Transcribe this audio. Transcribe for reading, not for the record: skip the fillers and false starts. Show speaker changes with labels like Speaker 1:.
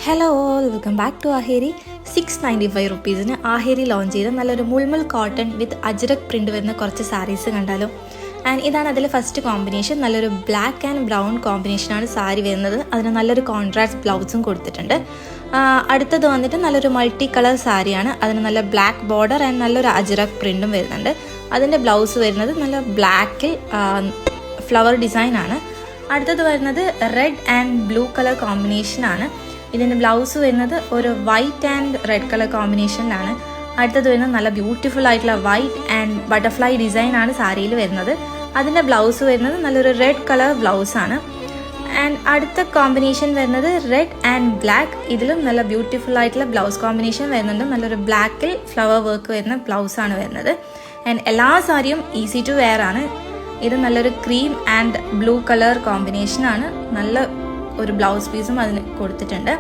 Speaker 1: Hello all, welcome back to Aaheri. 695 റുപ്പീസിന് Aaheri launch ചെയ്ത നല്ലൊരു mulmul cotton with ajrak print വരുന്ന കുറച്ച് സാരീസ് കണ്ടാലോ. ആൻഡ് ഇതാണ് അതിൽ ഫസ്റ്റ് കോമ്പിനേഷൻ. നല്ലൊരു ബ്ലാക്ക് ആൻഡ് ബ്രൗൺ കോമ്പിനേഷനാണ് സാരി വരുന്നത്. അതിന് നല്ലൊരു കോൺട്രാസ്റ്റ് ബ്ലൗസും കൊടുത്തിട്ടുണ്ട്. അടുത്തത് വന്നിട്ട് നല്ലൊരു മൾട്ടി കളർ സാരിയാണ്. അതിന് നല്ല ബ്ലാക്ക് ബോർഡർ ആൻഡ് നല്ലൊരു അജ്രക് പ്രിൻറ്റും വരുന്നുണ്ട്. അതിൻ്റെ ബ്ലൗസ് വരുന്നത് നല്ല ബ്ലാക്കിൽ ഫ്ലവർ ഡിസൈനാണ്. അടുത്തത് വരുന്നത് റെഡ് ആൻഡ് ബ്ലൂ കളർ കോമ്പിനേഷനാണ്. ഇതിൻ്റെ ബ്ലൗസ് വരുന്നത് ഒരു വൈറ്റ് ആൻഡ് റെഡ് കളർ കോമ്പിനേഷനിലാണ്. അടുത്തത് വരുന്നത് നല്ല ബ്യൂട്ടിഫുൾ ആയിട്ടുള്ള വൈറ്റ് ആൻഡ് ബട്ടർഫ്ലൈ ഡിസൈനാണ് സാരിയിൽ വരുന്നത്. അതിൻ്റെ ബ്ലൗസ് വരുന്നത് നല്ലൊരു റെഡ് കളർ ബ്ലൗസാണ്. ആൻഡ് അടുത്ത കോമ്പിനേഷൻ വരുന്നത് റെഡ് ആൻഡ് ബ്ലാക്ക്. ഇതിലും നല്ല ബ്യൂട്ടിഫുൾ ആയിട്ടുള്ള ബ്ലൗസ് കോമ്പിനേഷൻ വരുന്നുണ്ട്. നല്ലൊരു ബ്ലാക്കിൽ ഫ്ലവർ വർക്ക് വരുന്ന ബ്ലൗസാണ് വരുന്നത്. ആൻഡ് എല്ലാ സാരിയും ഈസി ടു വെയർ ആണ്. ഇത് നല്ലൊരു ക്രീം ആൻഡ് ബ്ലൂ കളർ കോമ്പിനേഷനാണ്. നല്ല ഒരു ബ്ലൗസ് പീസും അതിന് കൊടുത്തിട്ടുണ്ട്.